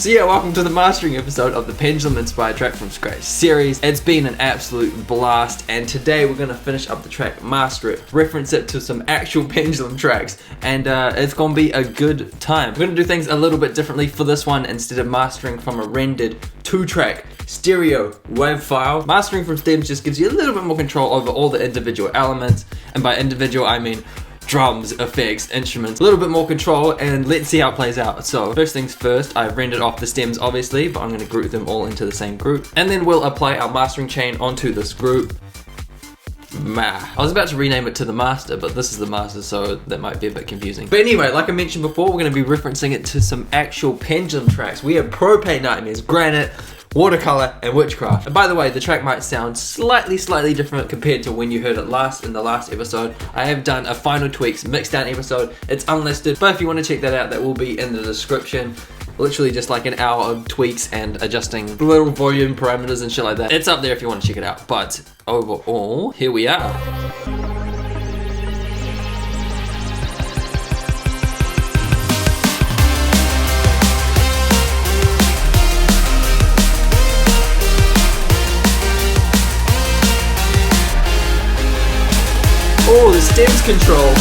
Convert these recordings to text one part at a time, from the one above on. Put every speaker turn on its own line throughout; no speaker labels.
So yeah, welcome to the mastering episode of the Pendulum Inspired Track from Scratch series. It's been an absolute blast, and today we're going to finish up the track, master it, reference it to some actual Pendulum tracks, and it's going to be a good time. We're going to do things a little bit differently for this one. Instead of mastering from a rendered 2-track stereo WAV file, mastering from stems just gives you a little bit more control over all the individual elements, and by individual I mean drums, effects, instruments, a little bit more control, and let's see how it plays out. So first things first, I've rendered off the stems obviously, but I'm going to group them all into the same group, and then we'll apply our mastering chain onto this group. I was about to rename it to the master, but this is the master, so that might be a bit confusing. But anyway, like I mentioned before, we're going to be referencing it to some actual Pendulum tracks. We have Propane Nightmares, Granite, Watercolor, and Witchcraft. And by the way, the track might sound slightly different compared to when you heard it in the last episode. I have done a final tweaks mixed down episode. It's unlisted, but if you want to check that out, that will be in the description. Literally just like an hour of tweaks and adjusting little volume parameters and shit like that. It's up there if you want to check it out. But overall, here we are. Oh, the stems control.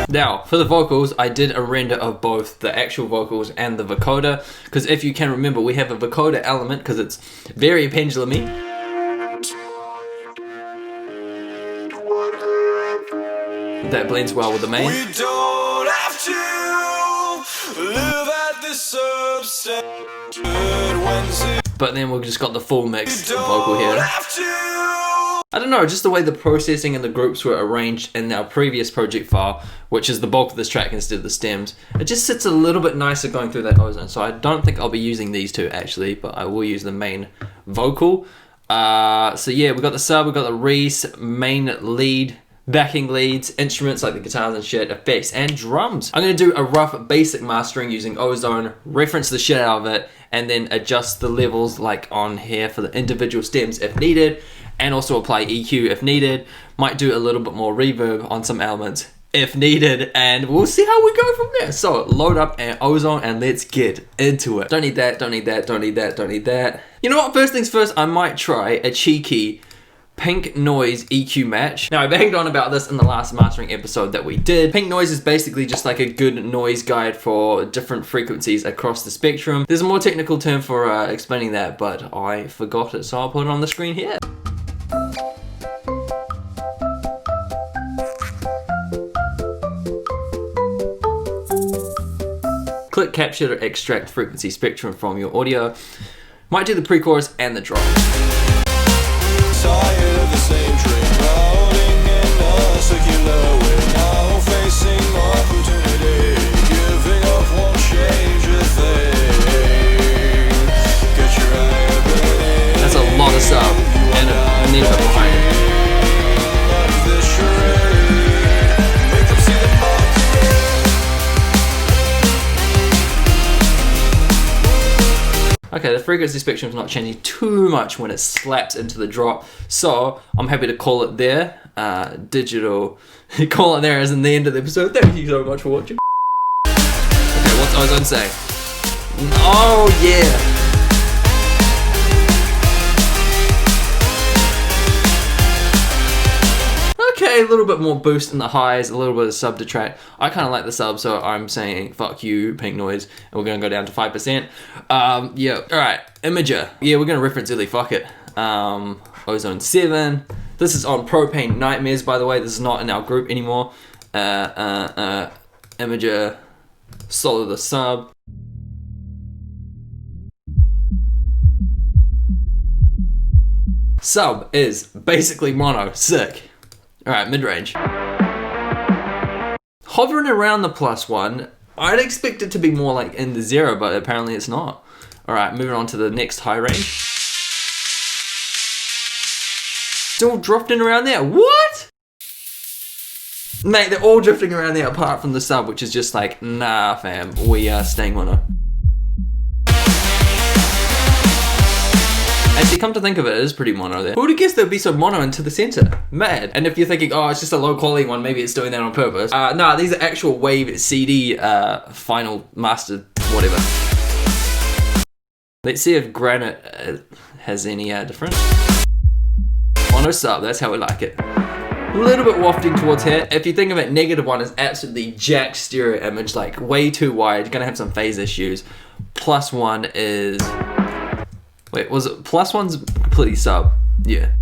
Now, for the vocals, I did a render of both the actual vocals and the vocoder, because if you can remember, we have a vocoder element because it's very pendulum-y. That blends well with the main. We don't have to live at this but then we've just got the full mix vocal here. I don't know, just the way the processing and the groups were arranged in our previous project file, which is the bulk of this track instead of the stems, it just sits a little bit nicer going through that Ozone. So I don't think I'll be using these two actually, but I will use the main vocal. So yeah, we got the sub, we got the Reese, main lead, backing leads, instruments like the guitars and shit, effects, and drums. I'm going to do a rough basic mastering using Ozone, reference the shit out of it, and then adjust the levels like on here for the individual stems if needed, and also apply EQ if needed. Might do a little bit more reverb on some elements if needed, and we'll see how we go from there. So load up an Ozone and let's get into it. Don't need that, don't need that, don't need that, don't need that. You know what, first things first, I might try a cheeky pink noise EQ match. Now I banged on about this in the last mastering episode that we did. Pink noise is basically just like a good noise guide for different frequencies across the spectrum. There's a more technical term for explaining that, but I forgot it, so I'll put it on the screen here. Click capture to extract frequency spectrum from your audio. Might do the pre-chorus and the drop.
Tired of the same dream, rolling in a circular way, now facing opportunity, giving up won't change a thing. Get your eye open.
That's a lot of sub and a need a behind it. Okay, the frequency spectrum is not changing too much when it slaps into the drop, so I'm happy to call it there. Digital, call it there as in the end of the episode. Thank you so much for watching. Okay, what's Ozone say? Oh yeah! Okay, a little bit more boost in the highs, a little bit of sub to track. I kind of like the sub, so I'm saying fuck you, pink noise, and we're gonna go down to 5%. Yeah, alright, Imager. Yeah, we're gonna reference Illy, fuck it. Ozone 7. This is on Propane Nightmares, by the way. This is not in our group anymore. Imager, solo the sub. Sub is basically mono, sick. Alright, mid-range. Hovering around the +1, I'd expect it to be more like in the 0, but apparently it's not. Alright, moving on to the next high range. Still drifting around there, what? Mate, they're all drifting around there apart from the sub, which is just like, nah fam, we are staying mono. Actually, come to think of it, it is pretty mono there. Who would have guessed there'd be so mono into the center? Mad. And if you're thinking, oh, it's just a low quality one, maybe it's doing that on purpose. No, these are actual Wave CD final mastered whatever. Let's see if Granite has any difference. Mono sub, that's how we like it. A little bit wafting towards here. If you think of it, -1 is absolutely jack stereo image, like way too wide. You're gonna have some phase issues. +1 is... Wait, was it +1's completely sub? Yeah.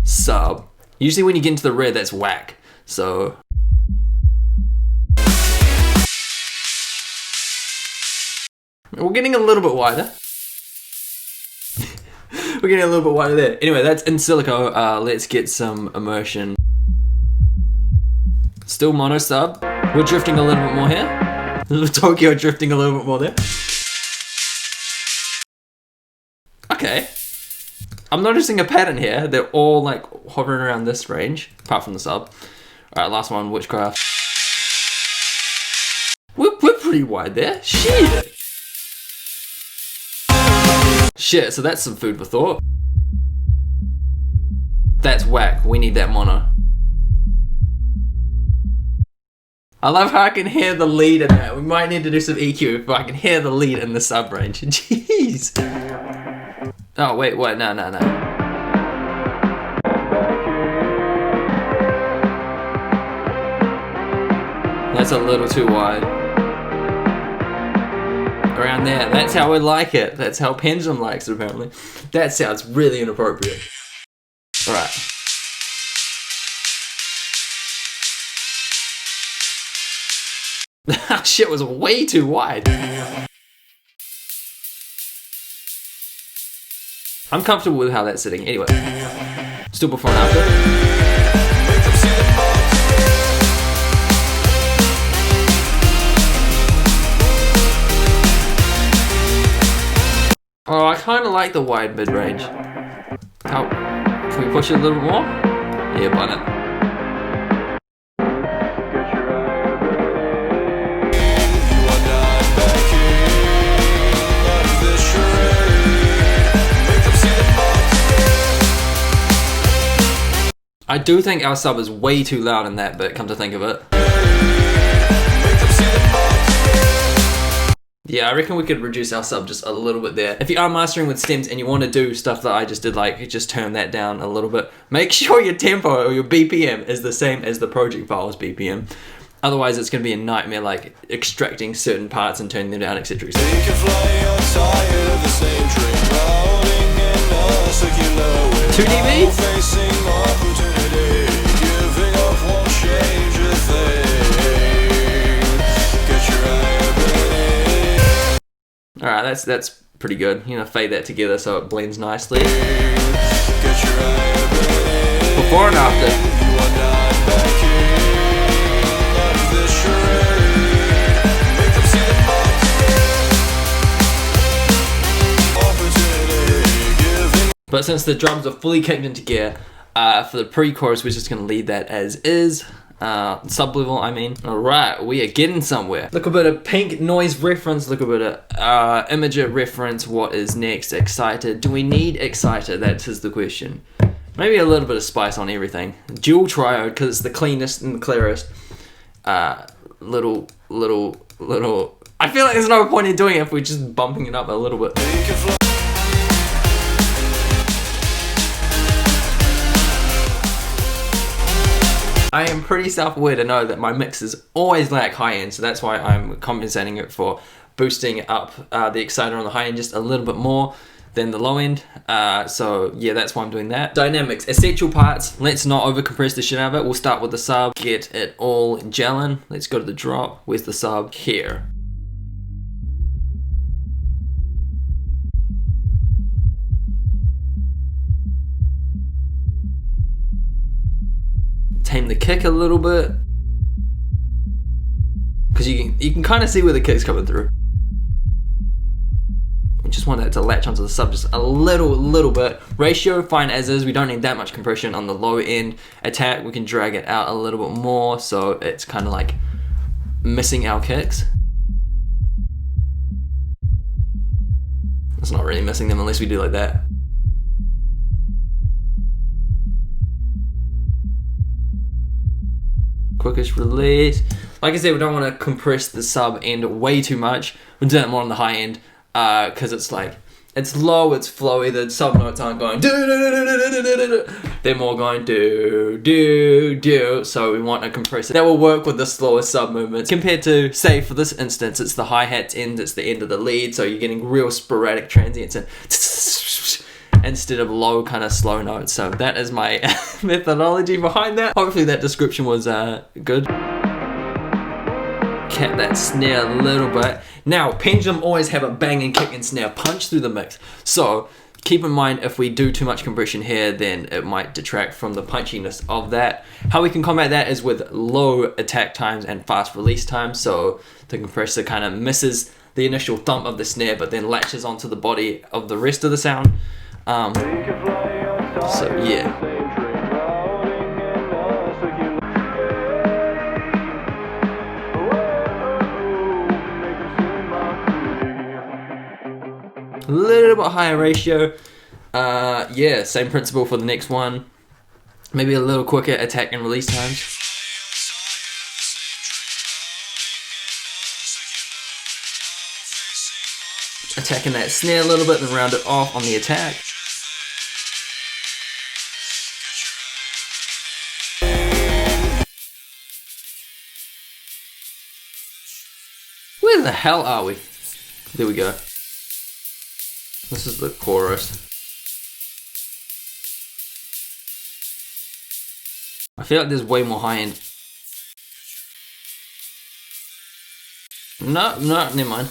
Sub. Usually when you get into the red, that's whack. So... We're getting a little bit wider. We're getting a little bit wider there. Anyway, that's in silico. Let's get some immersion. Still mono sub. We're drifting a little bit more here. Tokyo drifting a little bit more there. Okay. I'm noticing a pattern here. They're all like hovering around this range, apart from the sub. Alright, last one, Witchcraft. We're pretty wide there. Shit. Shit, so that's some food for thought. That's whack. We need that mono. I love how I can hear the lead in that. We might need to do some EQ if I can hear the lead in the sub range. Jeez. Oh, wait, what? No. That's a little too wide. Around there. That's how we like it. That's how Pendulum likes it, apparently. That sounds really inappropriate. Alright. That shit was way too wide. I'm comfortable with how that's sitting. Anyway. Still before and after. Oh, I kind of like the wide mid-range. How? Can we push it a little bit more? Yeah, bun it. I do think our sub is way too loud in that bit, come to think of it. Yeah, I reckon we could reduce our sub just a little bit there. If you are mastering with stems and you want to do stuff that I just did, like just turn that down a little bit, make sure your tempo or your BPM is the same as the project file's BPM. Otherwise it's going to be a nightmare, like extracting certain parts and turning them down, etc. 2 dB? Alright, that's pretty good. You know, fade that together so it blends nicely. Before and after. But since the drums are fully kicked into gear, for the pre-chorus we're just going to leave that as is. Sub-level, I mean. Alright, we are getting somewhere. Look a bit of pink noise reference, look a bit of imager reference. What is next? Excited. Do we need excited? That is the question. Maybe a little bit of spice on everything. Dual triode, because it's the cleanest and the clearest. Little. I feel like there's no point in doing it if we're just bumping it up a little bit. I am pretty self-aware to know that my mixes always lack high end, so that's why I'm compensating it for boosting up the exciter on the high end just a little bit more than the low end. So yeah, that's why I'm doing that. Dynamics, essential parts. Let's not over compress the shit out of it. We'll start with the sub, get it all gelling. Let's go to the drop. Where's the sub? Here. Tame the kick a little bit, because you can kind of see where the kick's coming through. We just want that to latch onto the sub just a little bit. Ratio fine as is. We don't need that much compression on the low end. Attack, we can drag it out a little bit more so it's kind of like missing our kicks. it's not really missing them unless we do like that. Quickest release. Like I said, we don't want to compress the sub end way too much. We're doing it more on the high end because it's like, it's low, it's flowy, the sub notes aren't going they're more going do, so we want to compress it. That will work with the slower sub movements compared to, say for this instance, it's the hi-hat's end, it's the end of the lead, so you're getting real sporadic transients and instead of low kind of slow notes. So that is my methodology behind that. Hopefully that description was good. Cap that snare a little bit. Now, Pendulum always have a banging kick and snare punch through the mix. So keep in mind, if we do too much compression here, then it might detract from the punchiness of that. How we can combat that is with low attack times and fast release times. So the compressor kind of misses the initial thump of the snare, but then latches onto the body of the rest of the sound. So yeah. A little bit higher ratio. Yeah, same principle for the next one. Maybe a little quicker attack and release times. Attacking that snare a little bit, then round it off on the attack. Where the hell are we? There we go. This is the chorus. I feel like there's way more high end. No, never mind.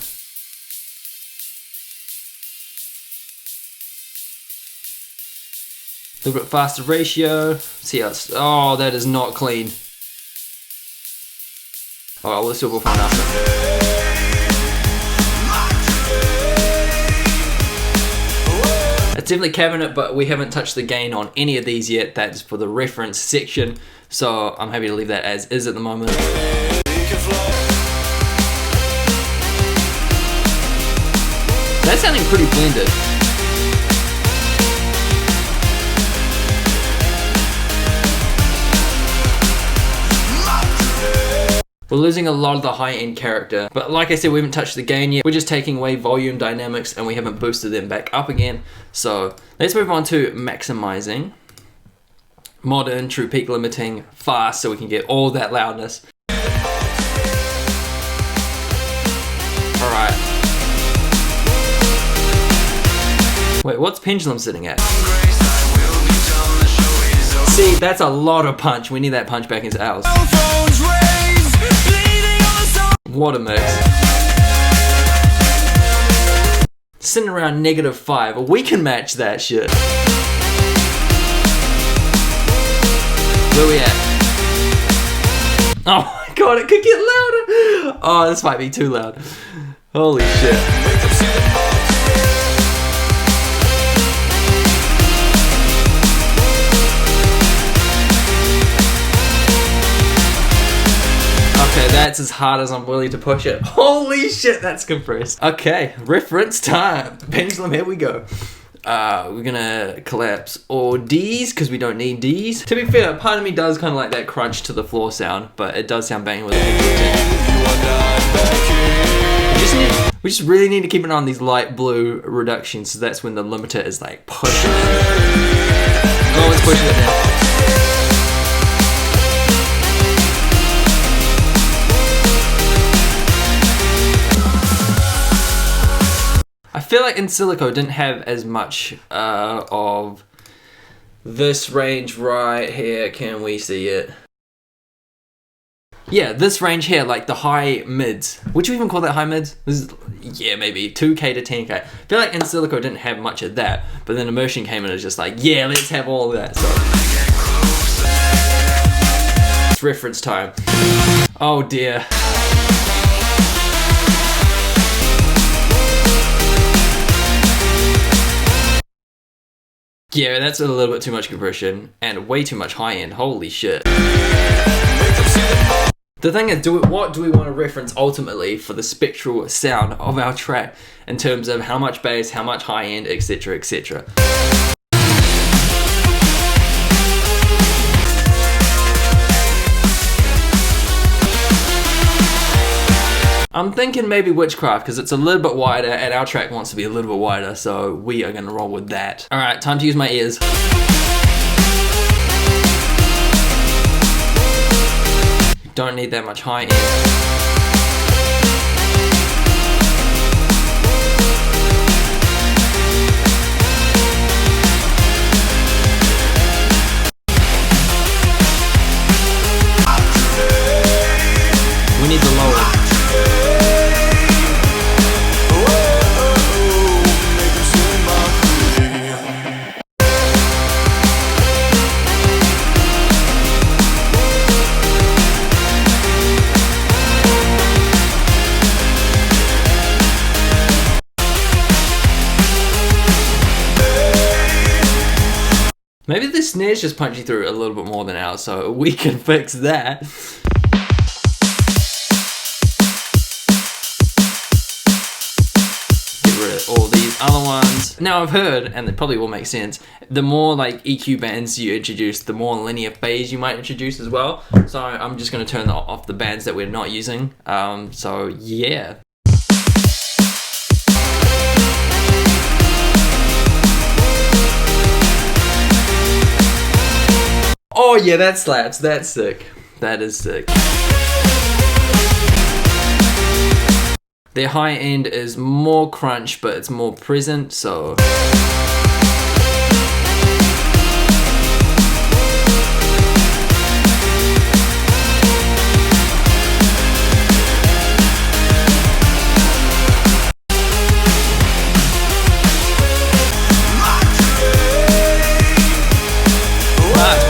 A little bit faster ratio. See how it's, oh, that is not clean. Alright, we'll still go find after. It's definitely cabinet, but we haven't touched the gain on any of these yet. That's for the reference section, so I'm happy to leave that as is at the moment. That's sounding pretty blended. We're losing a lot of the high-end character, but like I said, we haven't touched the gain yet. We're just taking away volume dynamics and we haven't boosted them back up again. So let's move on to maximizing. Modern, true peak limiting, fast, so we can get all that loudness. Alright. Wait, what's Pendulum sitting at? See, that's a lot of punch. We need that punch back into ours. What a mix. Sitting around -5. We can match that shit. Where we at? Oh my god, it could get louder. Oh, this might be too loud. Holy shit. Okay, that's as hard as I'm willing to push it. Holy shit, that's compressed. Okay, reference time. Pendulum, here we go. We're gonna collapse all D's because we don't need D's. To be fair, part of me does kind of like that crunch to the floor sound, but it does sound banging with a we just really need to keep it on these light blue reductions, so that's when the limiter is like pushing it. Oh, it's pushing it down. I feel like In Silico didn't have as much of this range right here. Can we see it? Yeah, this range here, like the high mids. Would you even call that high mids? This is, yeah, maybe 2K to 10K. I feel like In Silico didn't have much of that, but then Immersion came in and was just like, yeah, let's have all of that. So it's reference time. Oh dear. Yeah, that's a little bit too much compression and way too much high end. Holy shit. The thing is, what do we want to reference ultimately for the spectral sound of our track in terms of how much bass, how much high end, etc, etc. I'm thinking maybe Witchcraft because it's a little bit wider and our track wants to be a little bit wider, so we are going to roll with that. Alright, time to use my ears. Don't need that much high end. We need the lower. Maybe the snare's just punchy through a little bit more than ours, so we can fix that. Get rid of all these other ones. Now I've heard, and it probably will make sense, the more like EQ bands you introduce, the more linear phase you might introduce as well. So I'm just going to turn off the bands that we're not using. So yeah. Oh yeah, that slaps. That's sick. That is sick. Their high end is more crunch, but it's more present, so...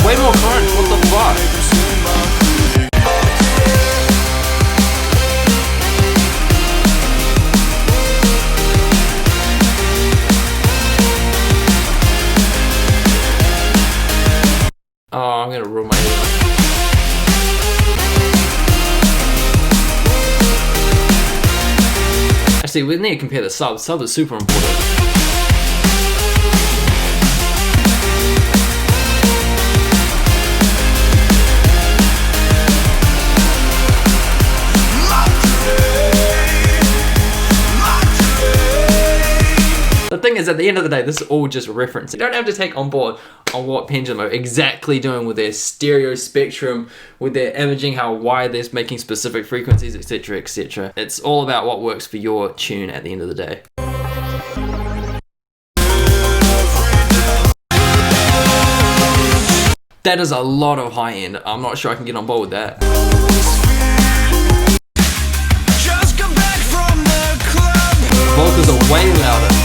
Way more crunch, what the fuck? Oh, I'm gonna ruin my ear. Actually, we need to compare the subs. Subs are super important. The thing is, at the end of the day, this is all just reference. You don't have to take on board on what Pendulum are exactly doing with their stereo spectrum, with their imaging, how wide they're making specific frequencies, etc, etc. It's all about what works for your tune at the end of the day. That is a lot of high end. I'm not sure I can get on board with that. Vocals are way louder.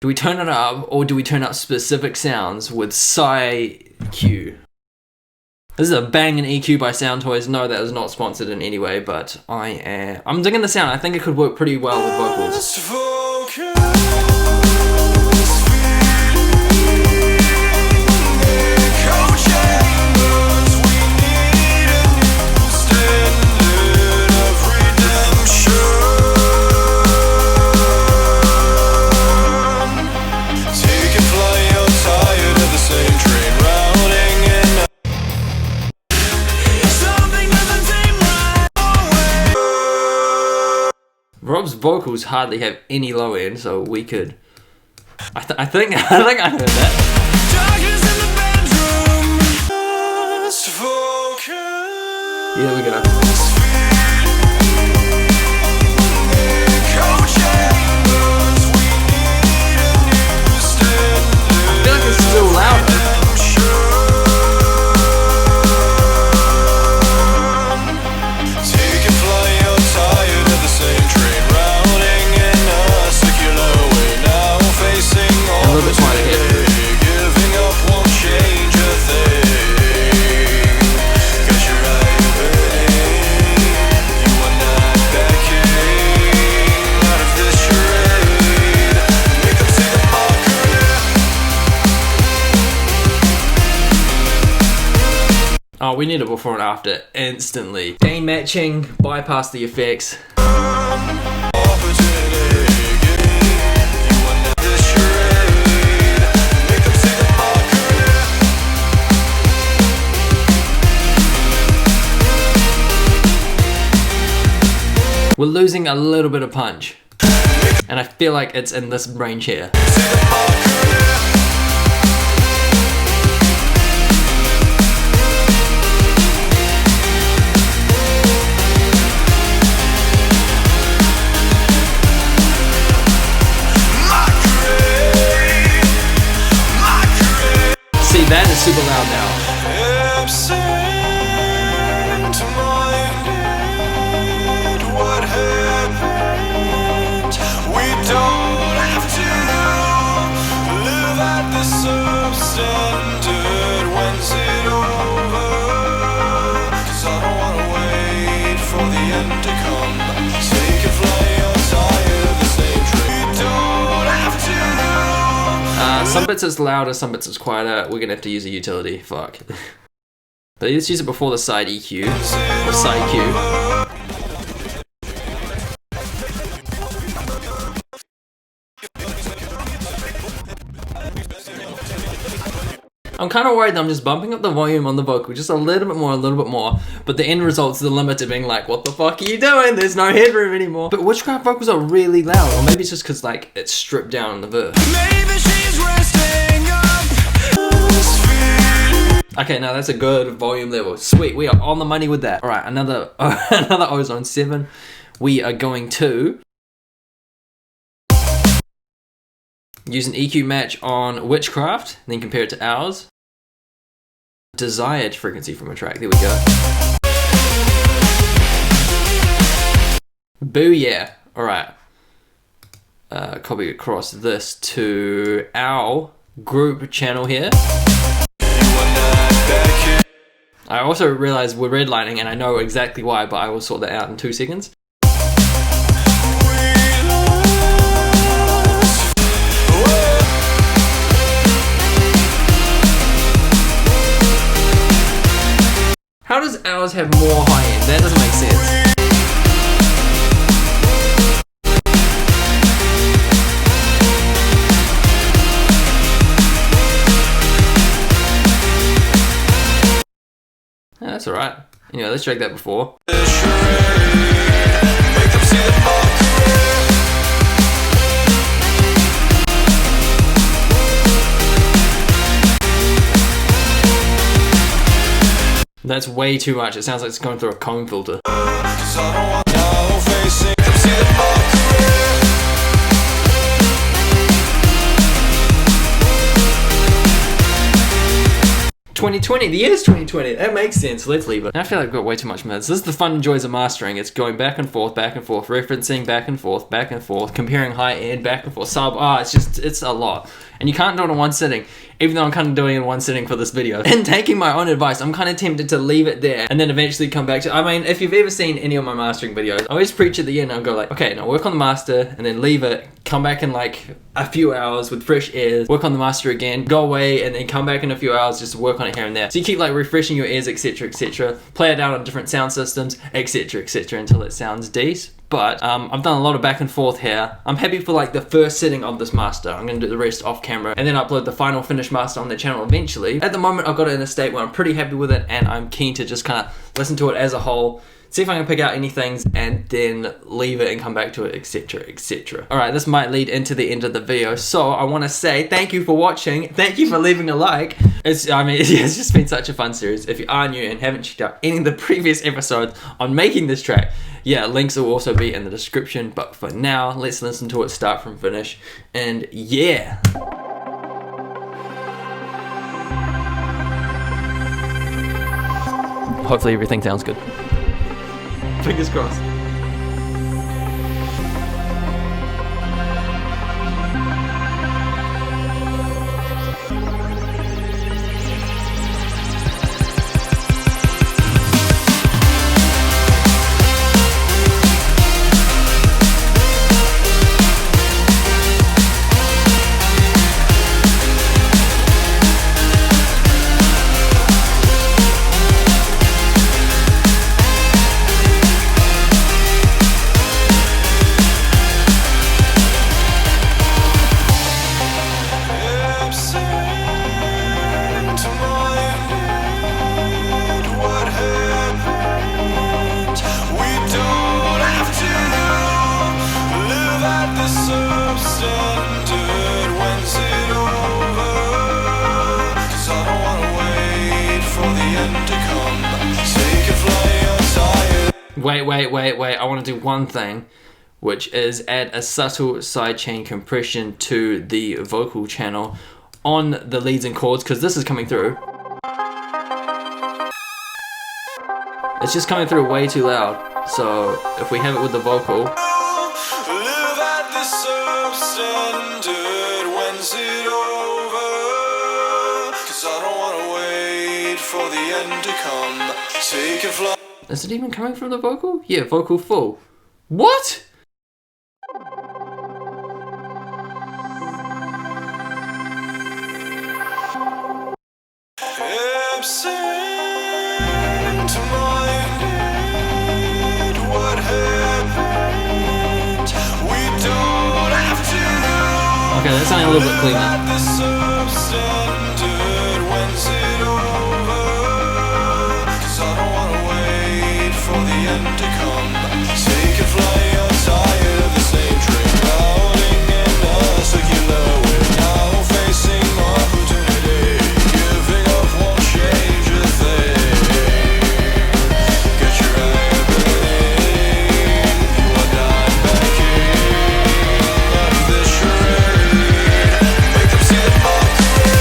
Do we turn it up, or do we turn up specific sounds with Psy Q? This is a banging EQ by Sound Toys. No, that is not sponsored in any way, but I'm digging the sound. I think it could work pretty well with vocals. Rob's vocals hardly have any low end, so we could. I think I heard that. Yeah, we go. I feel like it's still louder. we need a before and after instantly. Gain matching, bypass the effects. We're losing a little bit of punch, and I feel like it's in this range here. See, that is super loud now. Some bits it's louder, some bits it's quieter. We're gonna have to use a utility. Fuck. But let's use it before the side EQ or side Q. I'm kind of worried that I'm just bumping up the volume on the vocal just a little bit more, but the end result's the limit to being like, what the fuck are you doing? There's no headroom anymore. But witchcraft vocals are really loud, or maybe it's just because like it's stripped down in the verse. Maybe she's resting up. Okay, now that's a good volume level. Sweet, we are on the money with that. All right, another Ozone 7. We are going to use an EQ match on Witchcraft, and then compare it to ours. Desired frequency from a track, there we go. Booyah! Alright. Copy across this to our group channel here. I also realize we're redlining, and I know exactly why, but I will sort that out in 2 seconds. How does ours have more high end? That doesn't make sense. Yeah, that's alright. Anyway, let's check that before. 'That's way too much. It sounds like it's going through a comb filter. 2020, the year's 2020. That makes sense. Let's leave it. I feel like I've got way too much mids. This is the fun and joys of mastering. It's going back and forth, referencing back and forth, comparing high end, back and forth, sub. It's a lot. And you can't do it in one sitting, even though I'm kind of doing it in one sitting for this video. And taking my own advice, I'm kind of tempted to leave it there and then eventually come back to, I mean, if you've ever seen any of my mastering videos, I always preach at the end, I'll go like, okay, now work on the master and then leave it, come back in like a few hours with fresh ears, work on the master again, go away and then come back in a few hours just to work on it here and there. So you keep like refreshing your ears, etc, etc, play it out on different sound systems, etc, etc, until it sounds decent. But I've done a lot of back and forth here. I'm happy for like the first sitting of this master. I'm going to do the rest off camera and then upload the final finished master on the channel eventually. At the moment I've got it in a state where I'm pretty happy with it and I'm keen to just kind of listen to it as a whole, see if I can pick out any things and then leave it and come back to it, etc, etc. Alright, this might lead into the end of the video, so I want to say thank you for watching, thank you for leaving a like. It's just been such a fun series. If you are new and haven't checked out any of the previous episodes on making this track, yeah, links will also be in the description, but for now, let's listen to it start from finish, and yeah! Hopefully everything sounds good. Fingers crossed. Wait. I want to do one thing, which is add a subtle sidechain compression to the vocal channel on the leads and chords, because this is coming through. It's just coming through way too loud. So if we have it with the vocal.
Live at the substandard, when's it over? 'Cause I don't wanna wait for the end to come. Take a flight.
Is it even coming from the vocal? Yeah, vocal full. What?
Absent-minded, what happened? We don't have to.
Okay, that's sounding a little bit cleaner.
At the substandard, when's it over? 'Cause I don't wanna wait for the end to come. Take a flight, I'm tired of the same train, routing in a circular way. Now facing opportunity, giving up won't change a thing. Get your eye burning, you are not backing out of this charade. Make them see the mockery.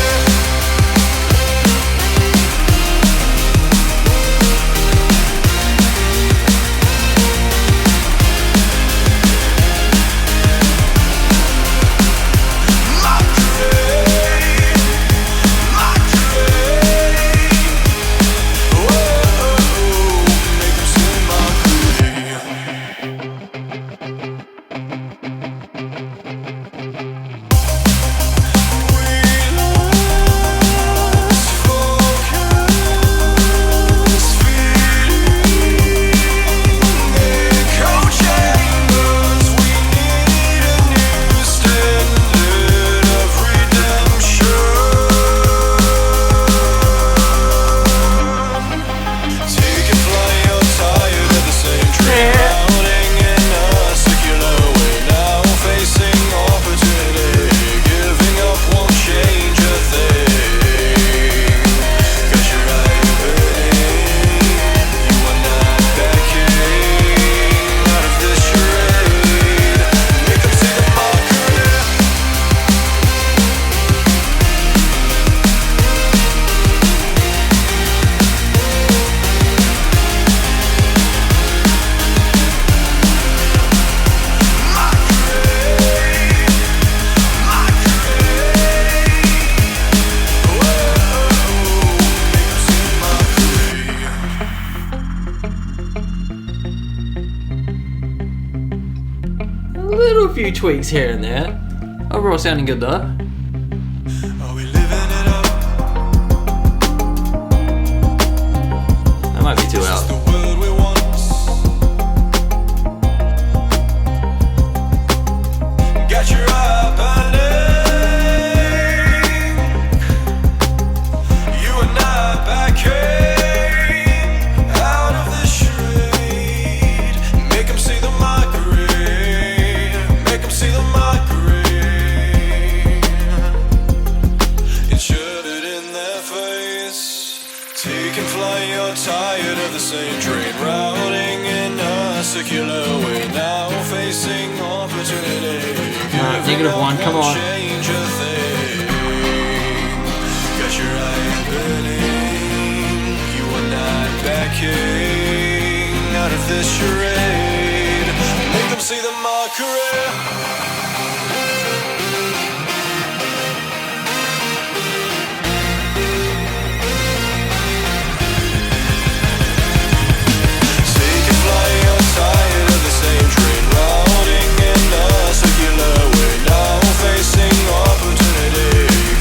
Little few tweaks here and there. Overall sounding good though.
Are we living it up?
That might be too
Is
loud.
the world we want? Got your eye burning. You are not backing out of this charade. Make them see the mockery. Make them see the mockery. It's shoved in their face. Take and fly, you're tired of the same train, routing in a circular way. Now facing opportunity.
-1, come on.
Change a thing. Got your eye burning. You are not backing out of this charade. Make them see the mockery. Take a fly, you're tired of the same train, routing in a circular way. Now facing opportunity,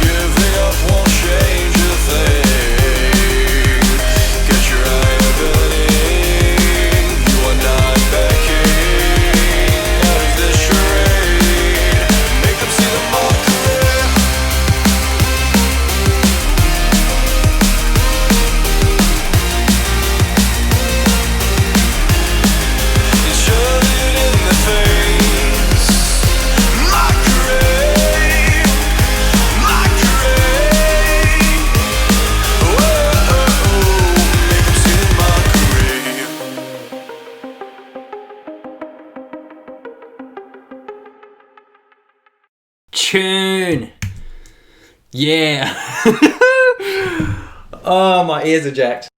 giving up won't change a thing. Get your eye burning, you are not backing out of this charade.
tune. Yeah. Oh, my ears are jacked.